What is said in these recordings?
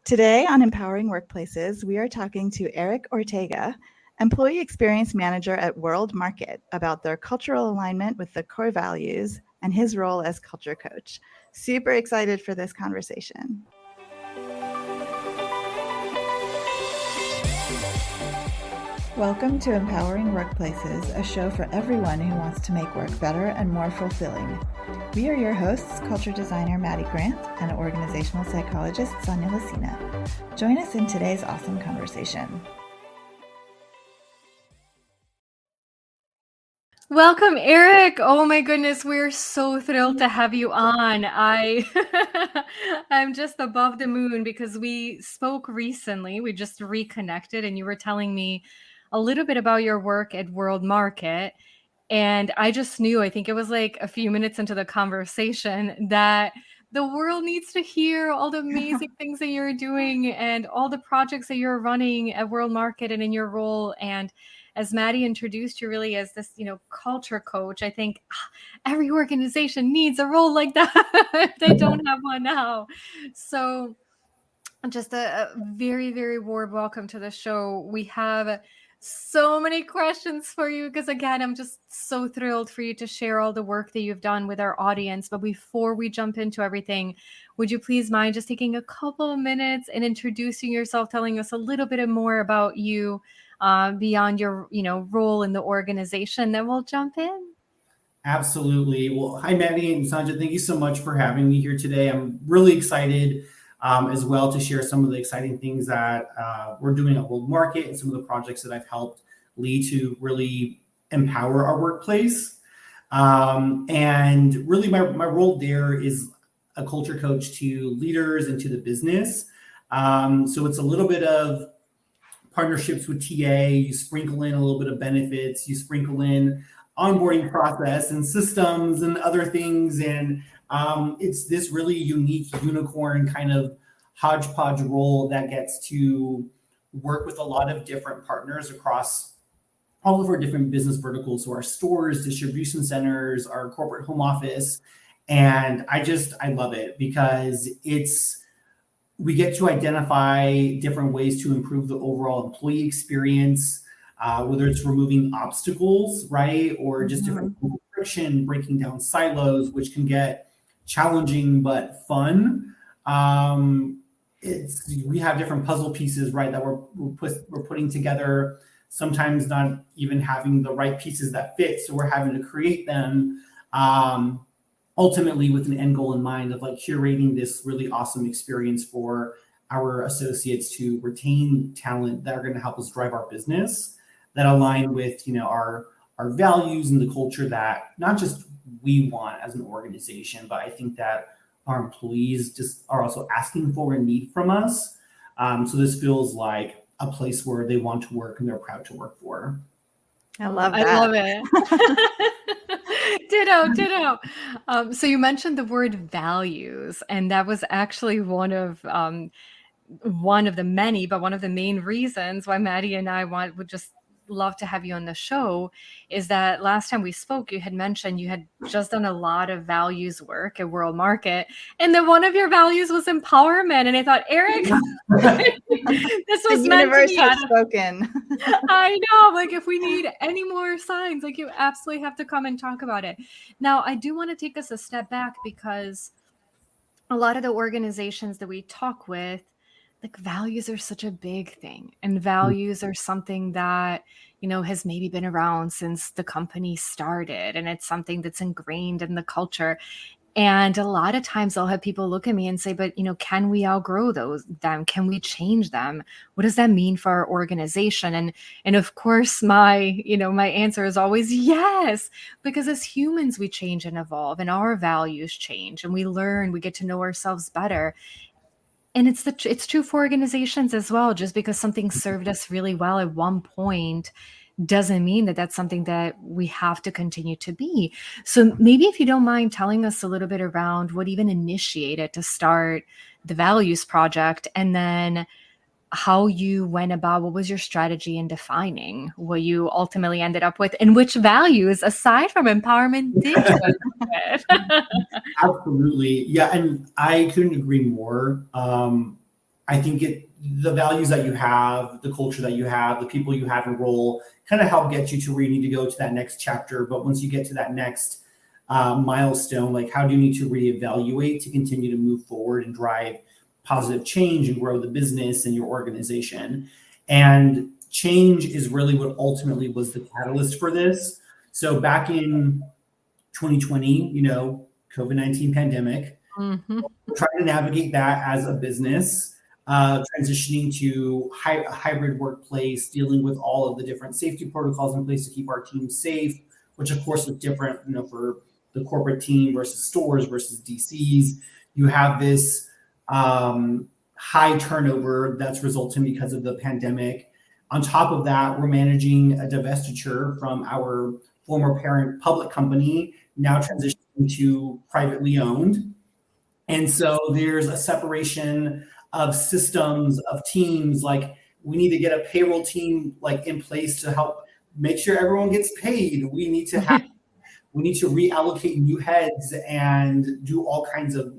Today on Empowering Workplaces, we are talking to Eric Ortega, Employee Experience Manager at World Market, about their cultural alignment with the core values and his role as culture coach. Super excited for this conversation. Welcome to Empowering Workplaces, a show for everyone who wants to make work better and more fulfilling. We are your hosts, culture designer Maddie Grant and organizational psychologist Sonia Lucina. Join us in today's awesome conversation. Welcome, Eric. Oh my goodness, we're so thrilled to have you on. I'm just above the moon because we spoke recently. We just reconnected and you were telling me a little bit about your work at World Market. And I just knew, I think it was like a few minutes into the conversation, that the world needs to hear all the amazing things that you're doing and all the projects that you're running at World Market and in your role. And as Maddie introduced you really as this, culture coach, I think every organization needs a role like that if they don't have one now. So just a very, very warm welcome to the show. We have so many questions for you because, again, I'm just so thrilled for you to share all the work that you've done with our audience. But before we jump into everything, would you please mind just taking a couple of minutes and introducing yourself, telling us a little bit more about you beyond your role in the organization? Then we'll jump in. Absolutely. Well, hi, Maddie and Sanja. Thank you so much for having me here today. I'm really excited as well to share some of the exciting things that we're doing at World Market and some of the projects that I've helped lead to really empower our workplace. And really my role there is a culture coach to leaders and to the business. So it's a little bit of partnerships with TA, you sprinkle in a little bit of benefits, you sprinkle in onboarding process and systems and other things. And it's this really unique unicorn kind of hodgepodge role that gets to work with a lot of different partners across all of our different business verticals. So our stores, distribution centers, our corporate home office. And I love it because we get to identify different ways to improve the overall employee experience, whether it's removing obstacles, right? Or just different friction, breaking down silos, which can get challenging but fun. We have different puzzle pieces, right, that we're putting together, sometimes not even having the right pieces that fit. So we're having to create them ultimately with an end goal in mind of like curating this really awesome experience for our associates to retain talent that are going to help us drive our business, that align with our values and the culture that not just we want as an organization, but I think that our employees just are also asking for and need from us. So this feels like a place where they want to work and they're proud to work for. I love that. I love it. Ditto. So you mentioned the word values, and that was actually one of the many, but one of the main reasons why Maddie and I would just love to have you on the show is that last time we spoke, you had mentioned you had just done a lot of values work at World Market, and then one of your values was empowerment. And I thought, Eric, this was the meant universe to be has spoken. I know, like if we need any more signs, like you absolutely have to come and talk about it. Now, I do want to take us a step back because a lot of the organizations that we talk with, like values are such a big thing, and values are something that has maybe been around since the company started, and it's something that's ingrained in the culture. And a lot of times I'll have people look at me and say, but, can we outgrow them? Can we change them? What does that mean for our organization? And of course, my answer is always yes, because as humans, we change and evolve, and our values change, and we learn, we get to know ourselves better. And it's true for organizations as well. Just because something served us really well at one point doesn't mean that that's something that we have to continue to be. So maybe if you don't mind telling us a little bit around what even initiated to start the Values Project, and then how you went about, what was your strategy in defining what you ultimately ended up with, and which values, aside from empowerment, did you end up with? Absolutely. Yeah, and I couldn't agree more. I think the values that you have, the culture that you have, the people you have in role kind of help get you to where you need to go to that next chapter. But once you get to that next milestone, like how do you need to reevaluate to continue to move forward and drive positive change and grow the business and your organization? And change is really what ultimately was the catalyst for this. So back in 2020, COVID-19 pandemic, trying to navigate that as a business, transitioning to a hybrid workplace, dealing with all of the different safety protocols in place to keep our team safe, which of course look different, for the corporate team versus stores versus DCs. You have this high turnover that's resulting because of the pandemic. On top of that, we're managing a divestiture from our former parent public company, now transitioning to privately owned. And so there's a separation of systems, of teams. Like we need to get a payroll team in place to help make sure everyone gets paid. We need to reallocate new heads and do all kinds of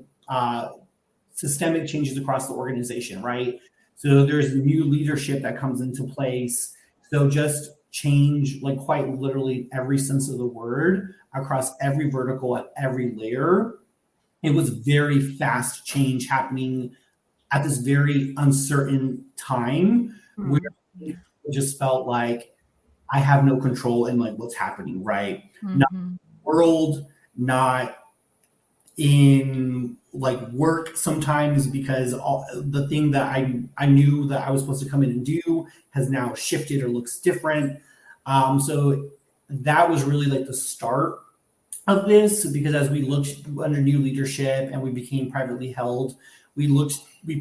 systemic changes across the organization, right? So there's new leadership that comes into place. So just change, quite literally every sense of the word across every vertical at every layer. It was very fast change happening at this very uncertain time where it just felt like I have no control in what's happening, right? Not in the world, not in work sometimes, because all the thing that I knew that I was supposed to come in and do has now shifted or looks different. So that was really the start of this, because as we looked under new leadership and we became privately held, we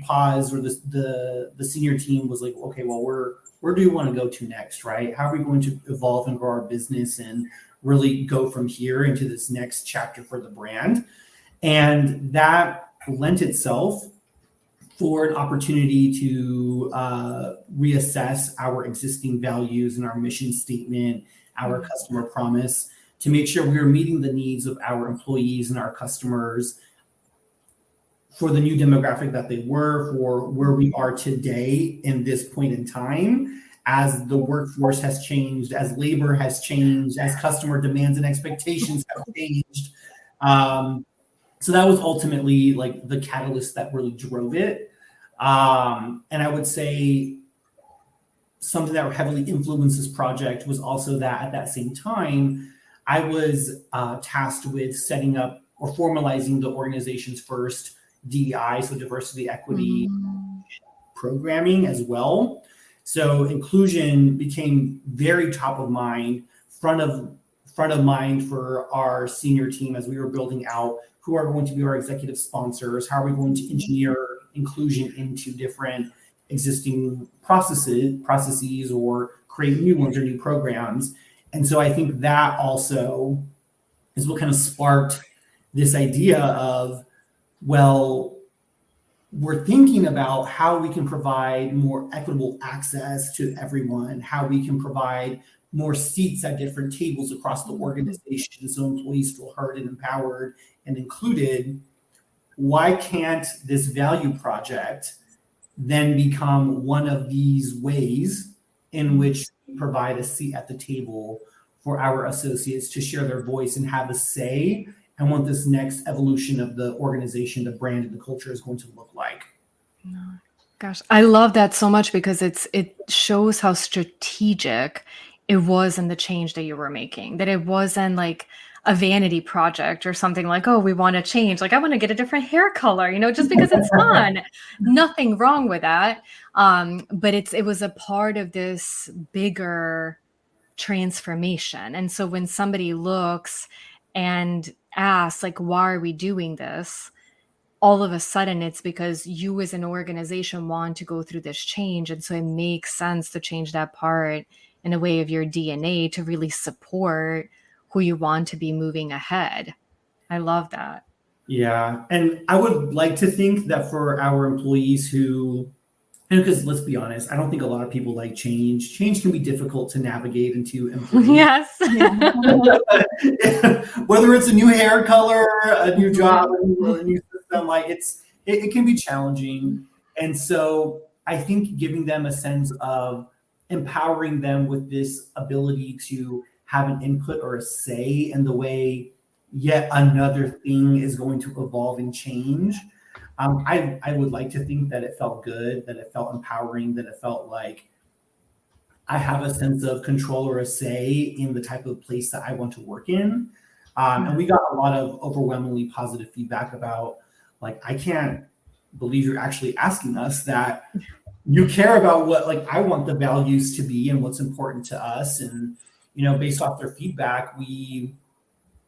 paused, or the senior team was okay, well, where do we want to go to next, right? How are we going to evolve and grow our business and really go from here into this next chapter for the brand? And that lent itself for an opportunity to reassess our existing values and our mission statement, our customer promise, to make sure we were meeting the needs of our employees and our customers for the new demographic that they were, for where we are today in this point in time, as the workforce has changed, as labor has changed, as customer demands and expectations have changed. So that was ultimately the catalyst that really drove it. And I would say something that heavily influenced this project was also that at that same time, I was tasked with setting up or formalizing the organization's first DEI, so diversity, equity programming as well. So inclusion became very top of mind, front of mind for our senior team as we were building out who are going to be our executive sponsors, how are we going to engineer inclusion into different existing processes or create new ones or new programs. And so I think that also is what kind of sparked this idea of, well, we're thinking about how we can provide more equitable access to everyone, how we can provide more seats at different tables across the organization so employees feel heard and empowered and included. Why can't this value project then become one of these ways in which we provide a seat at the table for our associates to share their voice and have a say and what this next evolution of the organization, the brand, and the culture is going to look like? Gosh, I love that so much, because it shows how strategic it was in the change that you were making, that it wasn't a vanity project or something oh, we want to change. I want to get a different hair color, just because it's fun. Nothing wrong with that. But it was a part of this bigger transformation. And so when somebody looks and asks, why are we doing this? All of a sudden it's because you as an organization want to go through this change. And so it makes sense to change that part in a way of your DNA to really support who you want to be moving ahead. I love that. Yeah. And I would like to think that for our employees who, and because let's be honest, I don't think a lot of people like change. Change can be difficult to navigate and to implement. Yes. Whether it's a new hair color, a new job, a new system, it can be challenging. And so I think giving them a sense of empowering them with this ability to have an input or a say in the way yet another thing is going to evolve and change. I would like to think that it felt good, that it felt empowering, that it felt like I have a sense of control or a say in the type of place that I want to work in. And we got a lot of overwhelmingly positive feedback about, like, I can't believe you're actually asking us that. You care about what, like, I want the values to be and what's important to us. And, based off their feedback, we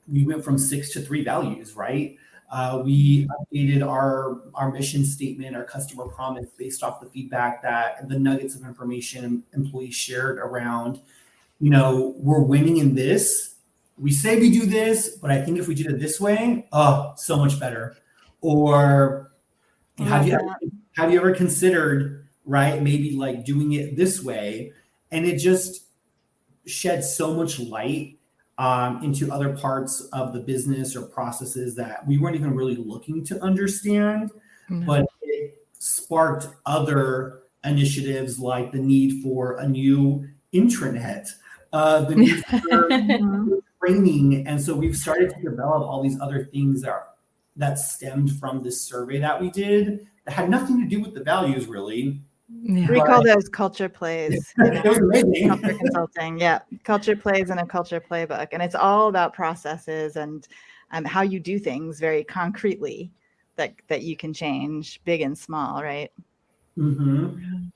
went from 6 to 3 values, right? We updated our mission statement, our customer promise, based off the feedback that the nuggets of information employees shared around, we're winning in this. We say we do this, but I think if we did it this way, so much better. Or have you ever considered, right, maybe like doing it this way? And it just sheds so much light into other parts of the business or processes that we weren't even really looking to understand, but it sparked other initiatives like the need for a new intranet, the need for training. And so we've started to develop all these other things that stemmed from this survey that we did that had nothing to do with the values, really. Yeah. We call those culture plays. It was amazing. Culture consulting. Yeah. Culture plays in a culture playbook. And it's all about processes and how you do things very concretely that you can change, big and small, right? Mm-hmm.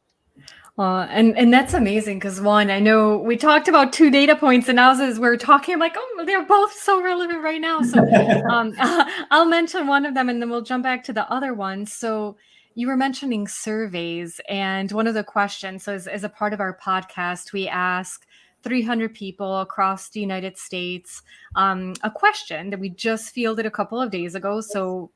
And that's amazing because, one, I know we talked about 2 data points, and now as we're talking, I'm like, oh, they're both so relevant right now. So I'll mention one of them, and then we'll jump back to the other one. So you were mentioning surveys, and one of the questions, so as a part of our podcast, we ask 300 people across the United States a question that we just fielded a couple of days ago. So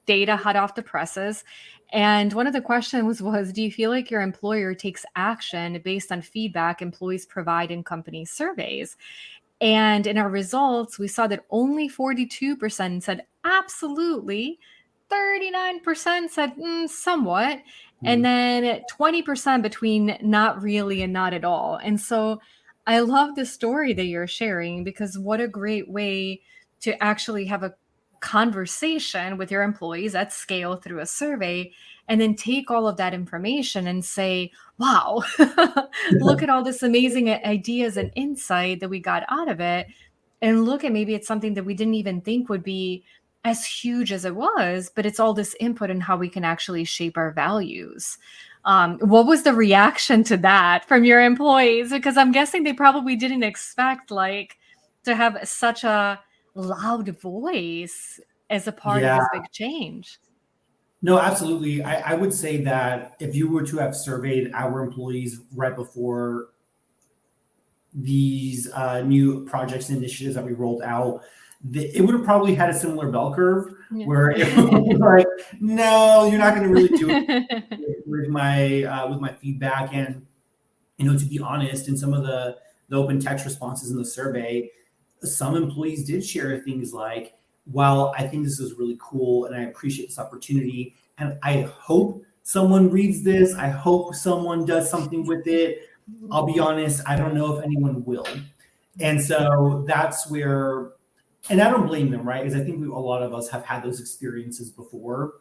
data hot off the presses. And one of the questions was, do you feel like your employer takes action based on feedback employees provide in company surveys? And in our results, we saw that only 42% said absolutely, 39% said somewhat, and then 20% between not really and not at all. And so I love the story that you're sharing, because what a great way to actually have a conversation with your employees at scale through a survey, and then take all of that information and say, wow, look at all this amazing ideas and insight that we got out of it. And look at, maybe it's something that we didn't even think would be as huge as it was, but it's all this input in how we can actually shape our values. What was the reaction to that from your employees? Because I'm guessing they probably didn't expect to have such a loud voice as a part of this big change. No, absolutely. I would say that if you were to have surveyed our employees right before these new projects and initiatives that we rolled out, it would have probably had a similar bell curve where it would be like, no, you're not going to really do it with my feedback. And, to be honest, in some of the open text responses in the survey, some employees did share things like, well, I think this is really cool and I appreciate this opportunity. And I hope someone reads this. I hope someone does something with it. I'll be honest, I don't know if anyone will. And so that's where, and I don't blame them, right? Because I think a lot of us have had those experiences before.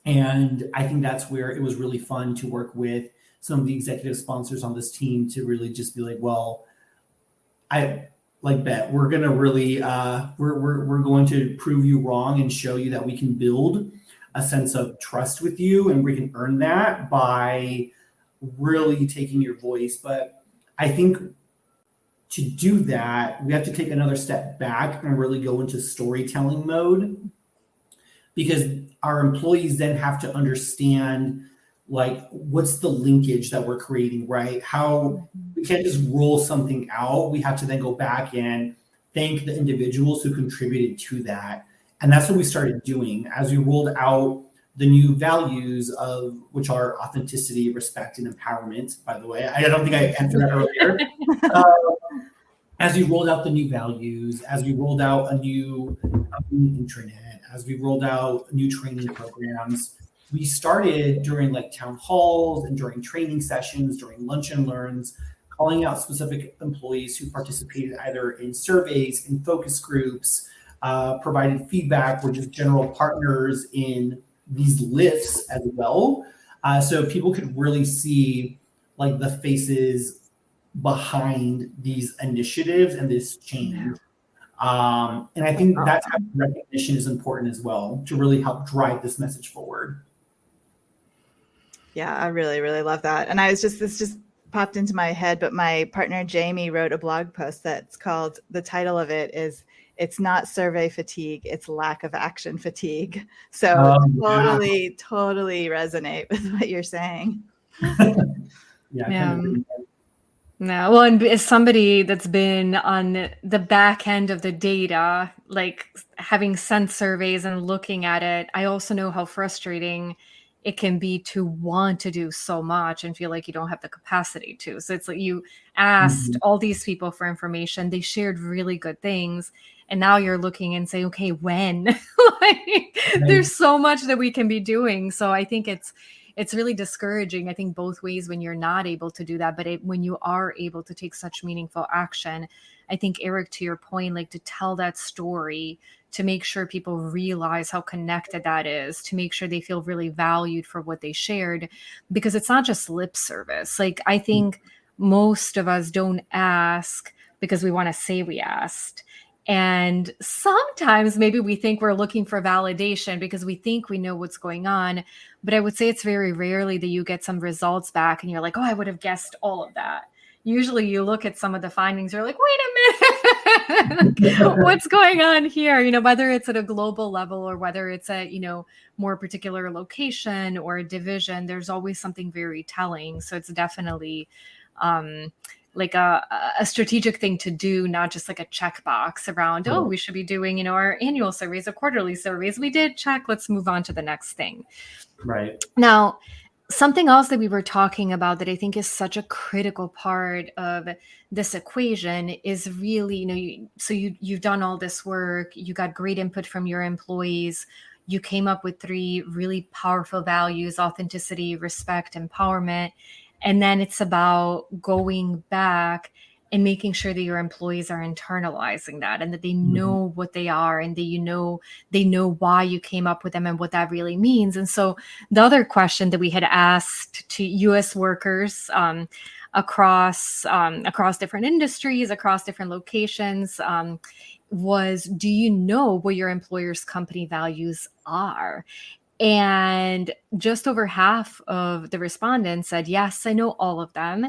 And I think that's where it was really fun to work with some of the executive sponsors on this team to really just be like, well, Bet, we're going to really, we're going to prove you wrong and show you that we can build a sense of trust with you, and we can earn that by really taking your voice. But I think to do that, we have to take another step back and really go into storytelling mode, because our employees then have to understand, what's the linkage that we're creating, right? How we can't just roll something out. We have to then go back and thank the individuals who contributed to that. And that's what we started doing as we rolled out the new values, of which are authenticity, respect, and empowerment. By the way, I don't think I answered that earlier. As we rolled out the new values, as we rolled out a new intranet, as we rolled out new training programs, we started during like town halls and during training sessions, during lunch and learns, calling out specific employees who participated either in surveys, in focus groups, provided feedback, were just general partners in these lifts as well. So people could really see like the faces behind these initiatives and this change. And I think that type of recognition is important as well to really help drive this message forward. Yeah, I really, really love that. And this just popped into my head, but my partner Jamie wrote a blog post that's called, the title of it is, "It's not survey fatigue, it's lack of action fatigue." So totally resonate with what you're saying. Yeah. No, well, and as somebody that's been on the back end of the data, like having sent surveys and looking at it, I also know how frustrating it can be to want to do so much and feel like you don't have the capacity to. So it's like you asked all these people for information, they shared really good things, and now you're looking and say, okay, when? There's so much that we can be doing. So I think it's really discouraging, I think, both ways when you're not able to do that. But when you are able to take such meaningful action, I think, Eric, to your point, like to tell that story, to make sure people realize how connected that is, to make sure they feel really valued for what they shared, because it's not just lip service. Like, I think most of us don't ask because we want to say we asked. And sometimes maybe we think we're looking for validation because we think we know what's going on. But I would say it's very rarely that you get some results back and you're like, oh, I would have guessed all of that. Usually you look at some of the findings, you're like, wait a minute, what's going on here? You know, whether it's at a global level or whether it's at, you know, more particular location or a division, there's always something very telling. So it's definitely like a strategic thing to do, not just like a checkbox around, oh, we should be doing, you know, our annual surveys or quarterly surveys. We did check, let's move on to the next thing. Right. Now, something else that we were talking about that I think is such a critical part of this equation is really, you know, you've done all this work, you got great input from your employees, you came up with 3 really powerful values: authenticity, respect, empowerment. And then it's about going back and making sure that your employees are internalizing that and that they know what they are and that, they know why you came up with them and what that really means. And so the other question that we had asked to U.S. workers across different industries, across different locations, was, do you know what your employer's company values are? And just over half of the respondents said, yes, I know all of them.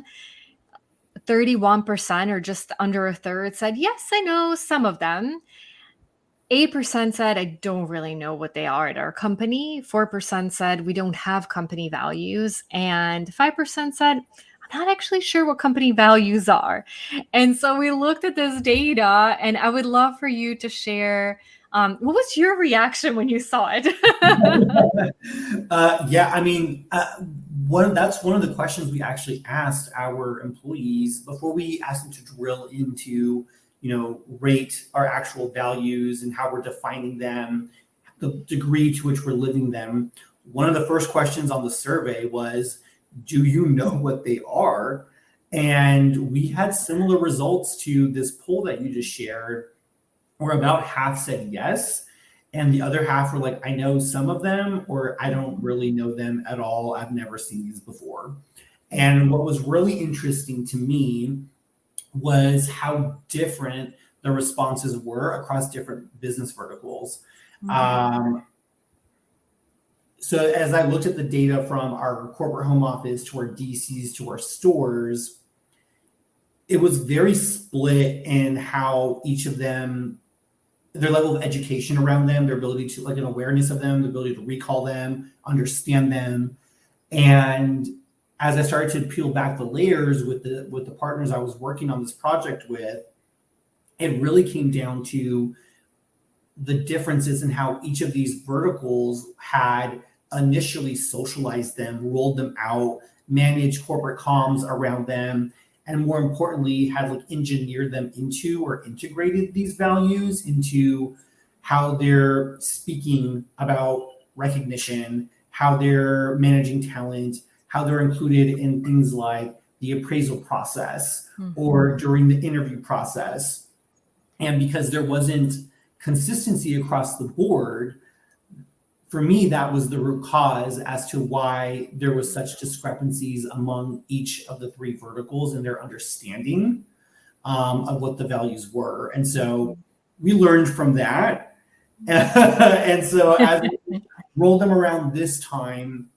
31%, or just under a third, said, yes, I know some of them. 8% said, I don't really know what they are at our company. 4% said, we don't have company values. And 5% said, I'm not actually sure what company values are. And so we looked at this data, and I would love for you to share, what was your reaction when you saw it? Yeah, I mean, that's one of the questions we actually asked our employees before we asked them to drill into, you know, rate our actual values and how we're defining them, the degree to which we're living them. One of the first questions on the survey was, do you know what they are? And we had similar results to this poll that you just shared, where about half said yes, and the other half were like, I know some of them, or I don't really know them at all. I've never seen these before. And what was really interesting to me was how different the responses were across different business verticals. So as I looked at the data from our corporate home office to our DCs to our stores, it was very split in how each of them, their level of education around them, their ability to, like, an awareness of them, the ability to recall them, understand them. And as I started to peel back the layers with the partners I was working on this project with, it really came down to the differences in how each of these verticals had initially socialized them, rolled them out, managed corporate comms around them, and more importantly, had like engineered them into or integrated these values into how they're speaking about recognition, how they're managing talent, how they're included in things like the appraisal process or during the interview process. And because there wasn't consistency across the board, for me, that was the root cause as to why there was such discrepancies among each of the three verticals in their understanding of what the values were. And so we learned from that. And so as we rolled them around this time,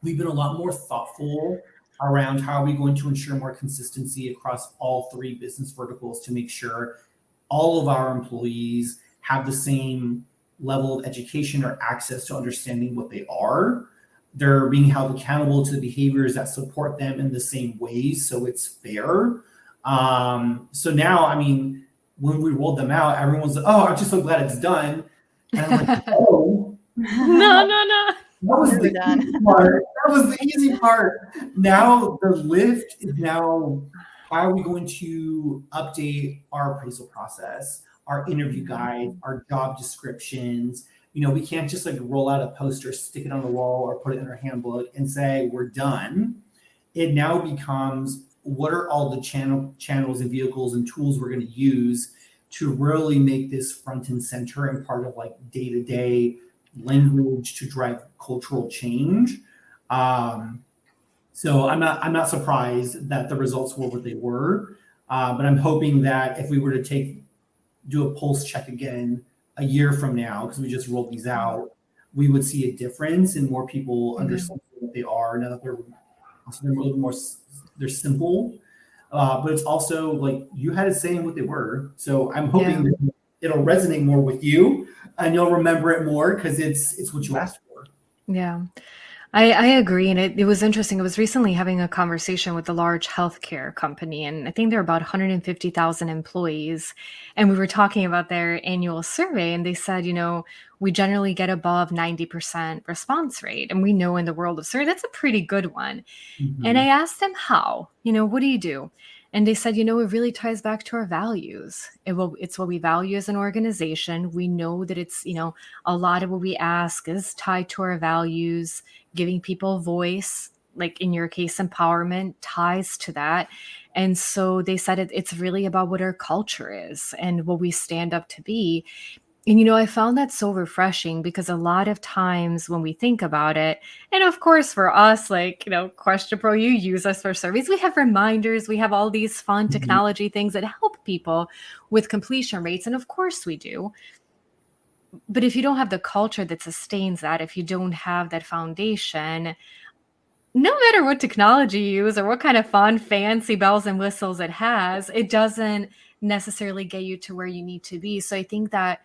we've been a lot more thoughtful around how are we going to ensure more consistency across all three business verticals to make sure all of our employees have the same level of education or access to understanding what they are. They're being held accountable to the behaviors that support them in the same ways, so it's fair. So now, I mean, when we rolled them out, everyone's like, "Oh, I'm just so glad it's done." And I'm like, "Oh, no. That was the easy part. That was the easy part. Now the lift is now how are we going to update our appraisal process, our interview guide, our job descriptions? You know, we can't just like roll out a poster, stick it on the wall, or put it in our handbook and say we're done. It now becomes what are all the channels and vehicles and tools we're going to use to really make this front and center and part of like day-to-day language to drive cultural change. So I'm not surprised that the results were what they were, but I'm hoping that if we were to do a pulse check again a year from now, because we just rolled these out, we would see a difference and more people understand what they are now that they're a little more, they're simple, but it's also like you had to say what they were. So I'm hoping that it'll resonate more with you and you'll remember it more because it's what you asked for. Yeah, I agree. And it was interesting. I was recently having a conversation with a large healthcare company, and I think there are about 150,000 employees. And we were talking about their annual survey, and they said, you know, we generally get above 90% response rate. And we know in the world of survey, that's a pretty good one. And I asked them how, you know, what do you do? And they said, you know, it really ties back to our values. It's what we value as an organization. We know that it's, you know, a lot of what we ask is tied to our values, giving people voice, like in your case, empowerment ties to that. And so they said it's really about what our culture is and what we stand up to be. And, you know, I found that so refreshing because a lot of times when we think about it, and of course for us, like, you know, Question Pro, you use us for surveys. We have reminders. We have all these fun technology things that help people with completion rates. And of course we do. But if you don't have the culture that sustains that, if you don't have that foundation, no matter what technology you use or what kind of fun, fancy bells and whistles it has, it doesn't necessarily get you to where you need to be. So I think that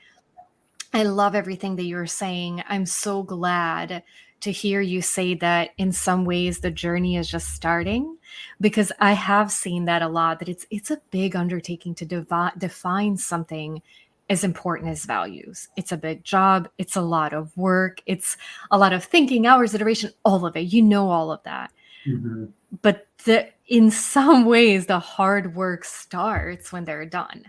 I love everything that you're saying. I'm so glad to hear you say that in some ways the journey is just starting, because I have seen that a lot, that it's a big undertaking to define something as important as values. It's a big job. It's a lot of work. It's a lot of thinking, hours, iteration, all of it. You know, all of that. But in some ways, the hard work starts when they're done.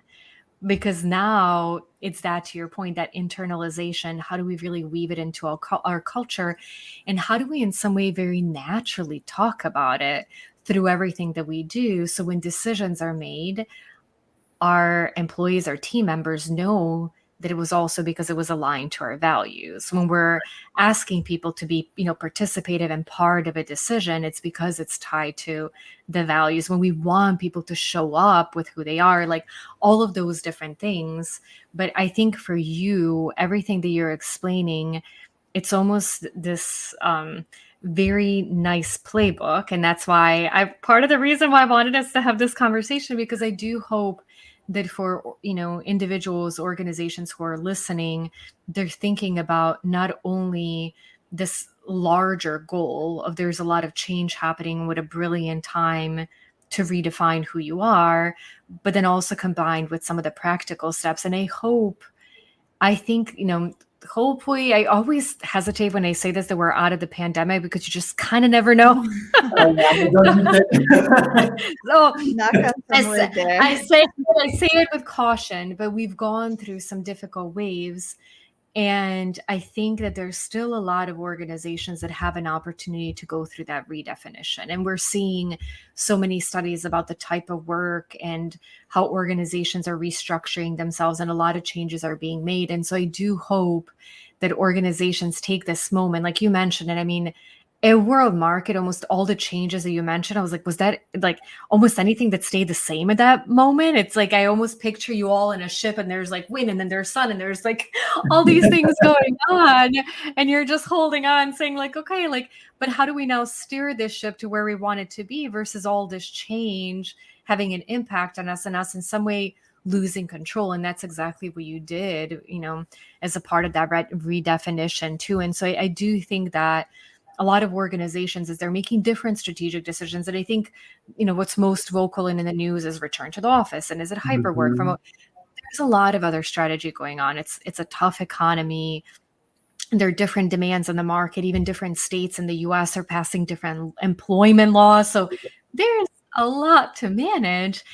Because now it's that, to your point, that internalization. How do we really weave it into our culture? And how do we in some way very naturally talk about it through everything that we do? So when decisions are made, our employees, our team members know that it was also because it was aligned to our values. When we're asking people to be, you know, participative and part of a decision, it's because it's tied to the values. When we want people to show up with who they are, like all of those different things. But I think for you, everything that you're explaining, it's almost this very nice playbook. And that's why part of the reason why I wanted us to have this conversation, because I do hope that for, you know, individuals, organizations who are listening, they're thinking about not only this larger goal of there's a lot of change happening, what a brilliant time to redefine who you are, but then also combined with some of the practical steps. And I think, you know, hopefully, I always hesitate when I say this, that we're out of the pandemic, because you just kind of never know. So I say it with caution, but we've gone through some difficult waves. And I think that there's still a lot of organizations that have an opportunity to go through that redefinition. And we're seeing so many studies about the type of work and how organizations are restructuring themselves, and a lot of changes are being made. And so I do hope that organizations take this moment, like you mentioned, and I mean, a world market, almost all the changes that you mentioned, I was like, was that like almost anything that stayed the same at that moment? It's like I almost picture you all in a ship, and there's like wind, and then there's sun, and there's like all these things going on, and you're just holding on, saying like, okay, like, but how do we now steer this ship to where we want it to be versus all this change having an impact on us, and us in some way losing control? And that's exactly what you did, as a part of that redefinition too. And so I do think that a lot of organizations, as they're making different strategic decisions, and I think, what's most vocal in the news is return to the office, and is it hyper work from. There's a lot of other strategy going on. It's a tough economy. There are different demands in the market. Even different states in the US are passing different employment laws. So there's a lot to manage.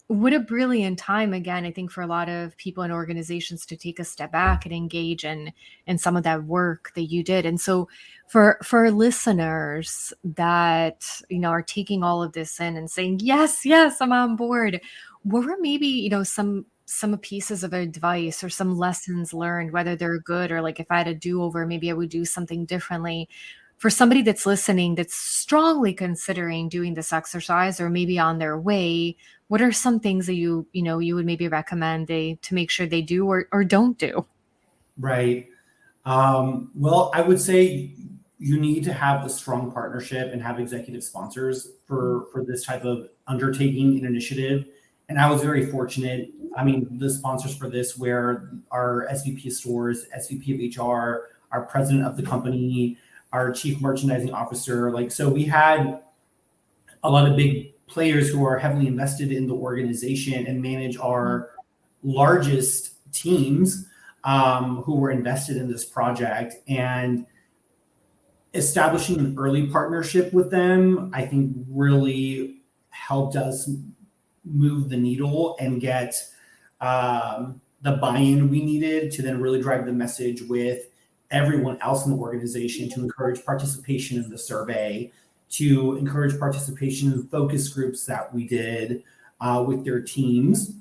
What a brilliant time, again, I think, for a lot of people and organizations to take a step back and engage in some of that work that you did. And so for listeners that, are taking all of this in and saying, yes, I'm on board, what were maybe, some pieces of advice or some lessons learned, whether they're good or like, if I had a do-over, maybe I would do something differently, for somebody that's listening, that's strongly considering doing this exercise or maybe on their way? What are some things that you would maybe recommend to make sure they do or don't do? Right. Well, I would say you need to have a strong partnership and have executive sponsors for this type of undertaking and initiative. And I was very fortunate. I mean, the sponsors for this were our SVP of stores, SVP of HR, our president of the company, our chief merchandising officer. So we had a lot of big players who are heavily invested in the organization and manage our largest teams who were invested in this project. And establishing an early partnership with them, I think, really helped us move the needle and get the buy-in we needed to then really drive the message with everyone else in the organization, to encourage participation in the survey, to encourage participation in focus groups that we did with their teams,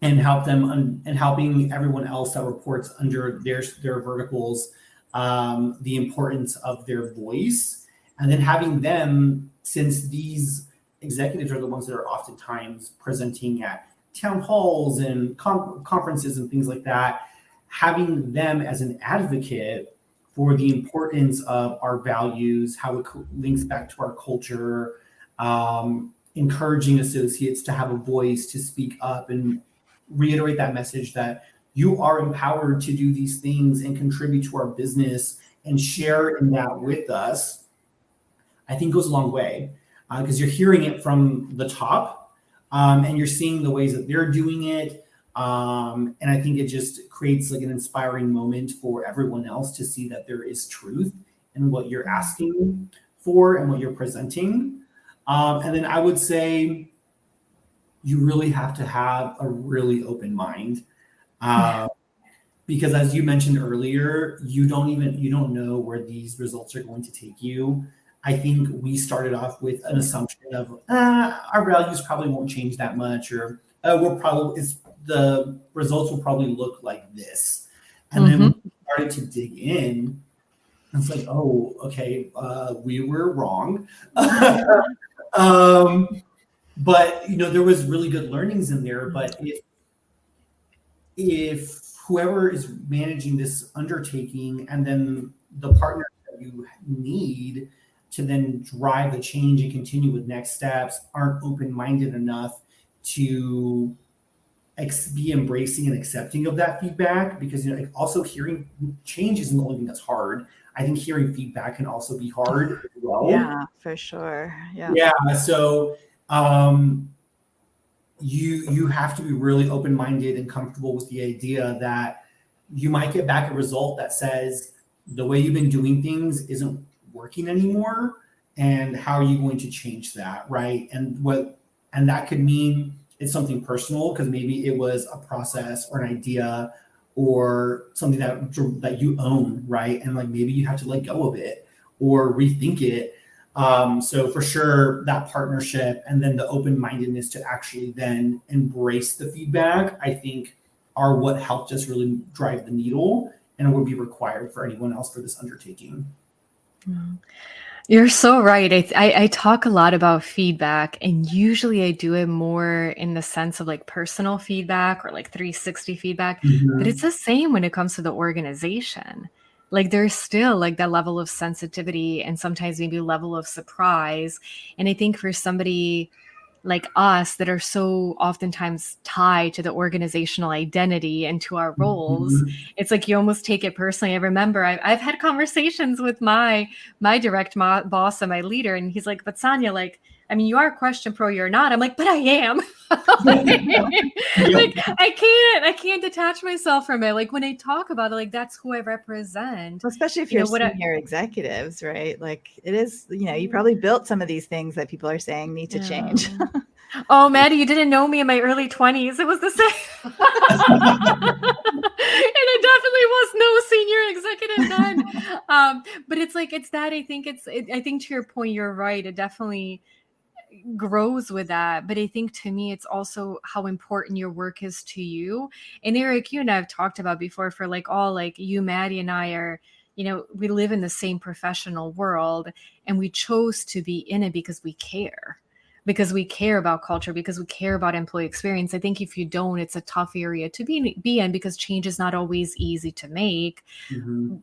and help them and helping everyone else that reports under their verticals the importance of their voice. And then having them, since these executives are the ones that are oftentimes presenting at town halls and conferences and things like that, having them as an advocate for the importance of our values, how it links back to our culture, encouraging associates to have a voice, to speak up and reiterate that message that you are empowered to do these things and contribute to our business and share in that with us, I think goes a long way, because you're hearing it from the top and you're seeing the ways that they're doing it. And I think it just creates like an inspiring moment for everyone else to see that there is truth in what you're asking for and what you're presenting. And then I would say you really have to have a really open mind. Because as you mentioned earlier, you don't know where these results are going to take you. I think we started off with an assumption of our values probably won't change that much, or the results will probably look like this. And then when we started to dig in, it's like, oh, okay, we were wrong. But there was really good learnings in there. But if whoever is managing this undertaking, and then the partner that you need to then drive the change and continue with next steps, aren't open-minded enough to be embracing and accepting of that feedback, because also hearing change isn't the only thing that's hard. I think hearing feedback can also be hard as well. Yeah, for sure. Yeah. So you have to be really open-minded and comfortable with the idea that you might get back a result that says the way you've been doing things isn't working anymore, and how are you going to change that, right? And that could mean it's something personal, because maybe it was a process or an idea or something that you own, right? And like maybe you have to let go of it or rethink it. So for sure, that partnership and then the open-mindedness to actually then embrace the feedback, I think, are what helped us really drive the needle and would be required for anyone else for this undertaking. You're so right. I talk a lot about feedback, and usually I do it more in the sense of like personal feedback or like 360 feedback, but it's the same when it comes to the organization. Like there's still like that level of sensitivity and sometimes maybe a level of surprise. And I think for somebody like us that are so oftentimes tied to the organizational identity and to our roles, it's like you almost take it personally. I remember I've had conversations with my direct boss and my leader, and he's like, but Sonia, like, I mean, you are question pro, you're not. I'm like, but I am. Like, I can't detach myself from it. Like when I talk about it, like that's who I represent. Well, especially if you're senior executives, right? Like it is, you probably built some of these things that people are saying need to change. Oh, Maddie, you didn't know me in my early 20s. It was the same. And I definitely was no senior executive then. But it's like, it's that, I think I think to your point, you're right. It definitely grows with that. But I think to me, it's also how important your work is to you. And Eric, you and I have talked about before for like all like you, Maddie, and I are, we live in the same professional world, and we chose to be in it because we care. Because we care about culture, because we care about employee experience. I think if you don't, it's a tough area to be in because change is not always easy to make.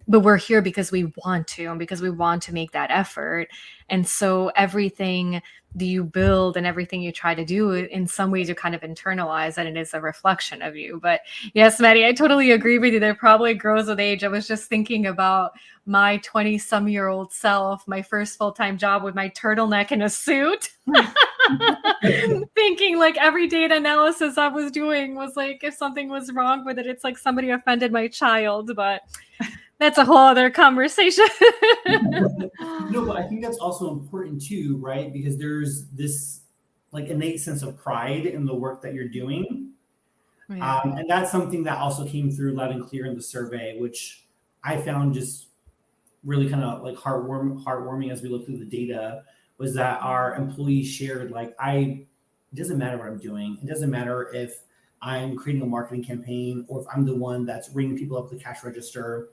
But we're here because we want to, and because we want to make that effort. And so everything that you build and everything you try to do, in some ways you kind of internalize that it is a reflection of you. But yes, Maddie, I totally agree with you. That probably grows with age. I was just thinking about my 20-some-year-old self, my first full-time job with my turtleneck and a suit. Thinking like every data analysis I was doing was like, if something was wrong with it, it's like somebody offended my child. But that's a whole other conversation. No, but I think that's also important too, right? Because there's this like innate sense of pride in the work that you're doing. And that's something that also came through loud and clear in the survey, which I found just really kind of like heartwarming as we look through the data, was that our employees shared like, it doesn't matter what I'm doing. It doesn't matter if I'm creating a marketing campaign or if I'm the one that's ringing people up at the cash register.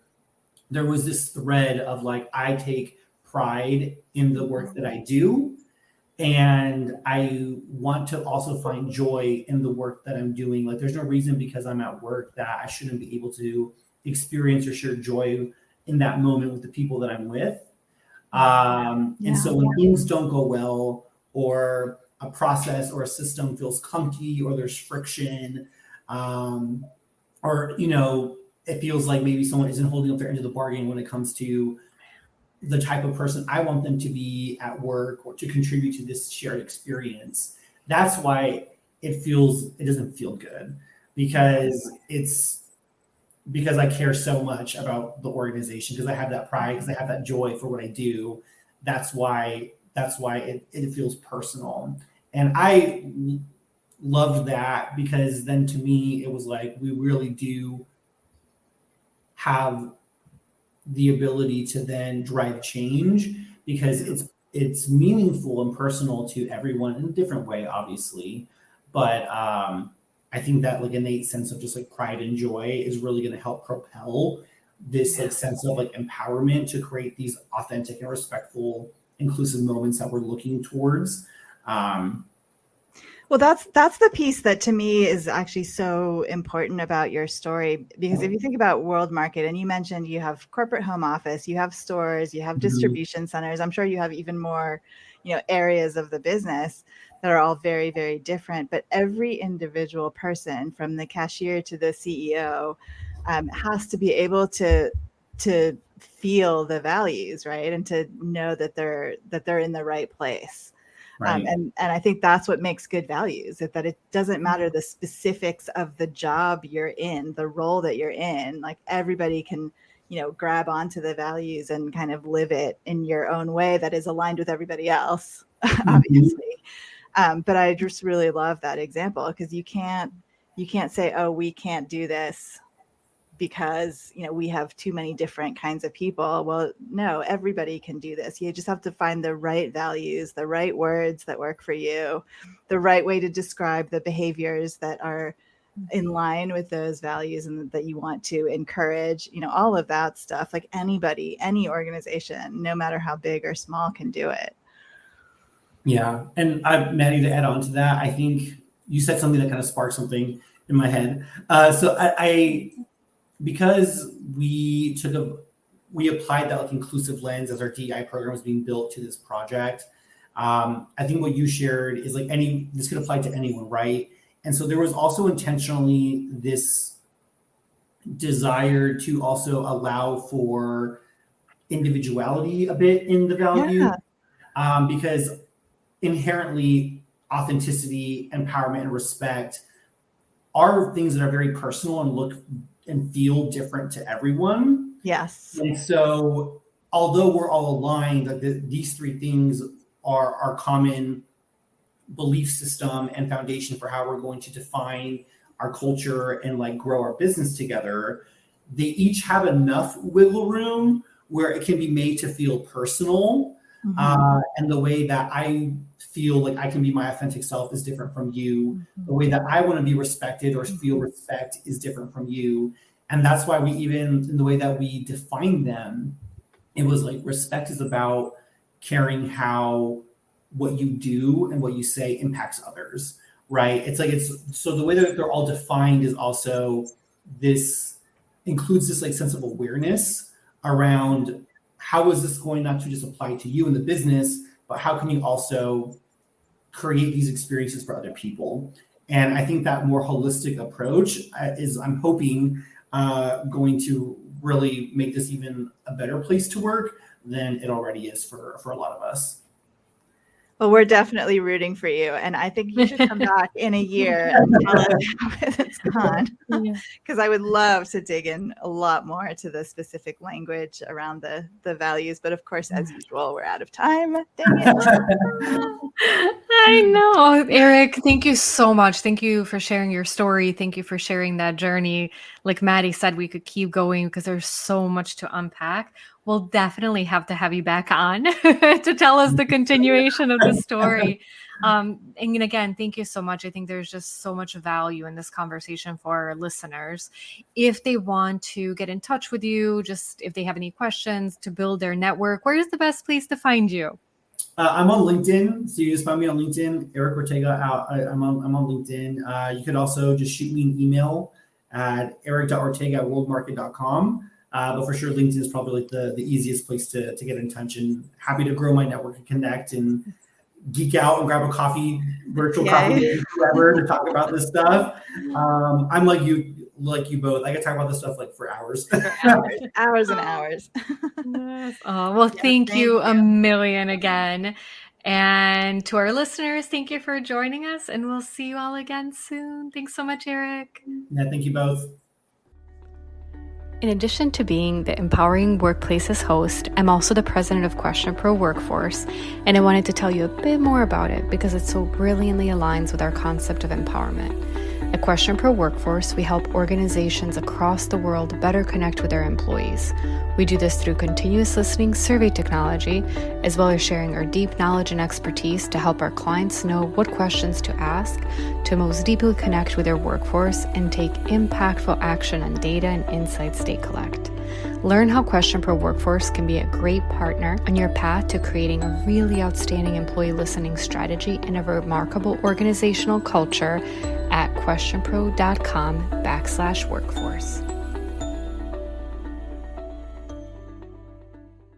There was this thread of like, I take pride in the work that I do. And I want to also find joy in the work that I'm doing. Like there's no reason because I'm at work that I shouldn't be able to experience or share joy in that moment with the people that I'm with. And so when things don't go well, or a process or a system feels clunky, or there's friction, or, it feels like maybe someone isn't holding up their end of the bargain when it comes to the type of person I want them to be at work or to contribute to this shared experience. That's why it doesn't feel good, because I care so much about the organization, because I have that pride, because I have that joy for what I do. That's why it feels personal. And I loved that, because then to me, it was like, we really do have the ability to then drive change, because it's meaningful and personal to everyone in a different way, obviously. But I think that like innate sense of just like pride and joy is really going to help propel this like sense of like empowerment to create these authentic and respectful, inclusive moments that we're looking towards. Well, that's the piece that to me is actually so important about your story, because if you think about world market, and you mentioned you have corporate home office, you have stores, you have distribution centers, I'm sure you have even more, areas of the business that are all very, very different. But every individual person, from the cashier to the CEO, has to be able to feel the values, right, and to know that they're in the right place. Right. And I think that's what makes good values, is that it doesn't matter the specifics of the job you're in, the role that you're in. Like everybody can, grab onto the values and kind of live it in your own way that is aligned with everybody else, obviously. But I just really love that example, because you can't say, oh, we can't do this because, we have too many different kinds of people. Well, no, everybody can do this. You just have to find the right values, the right words that work for you, the right way to describe the behaviors that are in line with those values and that you want to encourage, all of that stuff. Like anybody, any organization, no matter how big or small, can do it. Yeah. And Maddie, to add on to that, I think you said something that kind of sparked something in my head. So I because we applied that like inclusive lens as our DEI program was being built to this project. I think what you shared is like this could apply to anyone, right? And so there was also intentionally this desire to also allow for individuality a bit in the value, because inherently authenticity, empowerment, and respect are things that are very personal and look and feel different to everyone. Yes. And so although we're all aligned, like these three things are our common belief system and foundation for how we're going to define our culture and like grow our business together, they each have enough wiggle room where it can be made to feel personal. And the way that I feel like I can be my authentic self is different from you. The way that I want to be respected or feel respect is different from you. And that's why we even, in the way that we define them, it was like respect is about caring how what you do and what you say impacts others, right? So the way that they're all defined is also includes this like sense of awareness around how is this going not to just apply to you in the business, but how can you also create these experiences for other people? And I think that more holistic approach is, I'm hoping, going to really make this even a better place to work than it already is for a lot of us. Well, we're definitely rooting for you. And I think you should come back in a year and tell us how it's gone. Because I would love to dig in a lot more to the specific language around the values. But of course, as usual, we're out of time. Dang it. I know. Eric, thank you so much. Thank you for sharing your story. Thank you for sharing that journey. Like Maddie said, we could keep going because there's so much to unpack. We'll definitely have to have you back on to tell us the continuation of the story. And again, thank you so much. I think there's just so much value in this conversation for our listeners. If they want to get in touch with you, just if they have any questions to build their network, where is the best place to find you? I'm on LinkedIn, so you just find me on LinkedIn, Eric Ortega. I'm on LinkedIn. You could also just shoot me an email at eric.ortega@worldmarket.com. But for sure, LinkedIn is probably like the easiest place to get in touch, and happy to grow my network and connect and geek out and grab a coffee, virtual coffee, whoever, to talk about this stuff. I'm like you both. I can talk about this stuff like for hours. Hours and hours. Yes. Oh, well, thank you a million again. And to our listeners, thank you for joining us, and we'll see you all again soon. Thanks so much, Eric. Yeah, thank you both. In addition to being the Empowering Workplaces host, I'm also the president of Question Pro Workforce, and I wanted to tell you a bit more about it because it so brilliantly aligns with our concept of empowerment. At Question Pro Workforce, we help organizations across the world better connect with their employees. We do this through continuous listening survey technology, as well as sharing our deep knowledge and expertise to help our clients know what questions to ask to most deeply connect with their workforce and take impactful action on data and insights they collect. Learn how Question Pro Workforce can be a great partner on your path to creating a really outstanding employee listening strategy and a remarkable organizational culture at questionpro.com/workforce.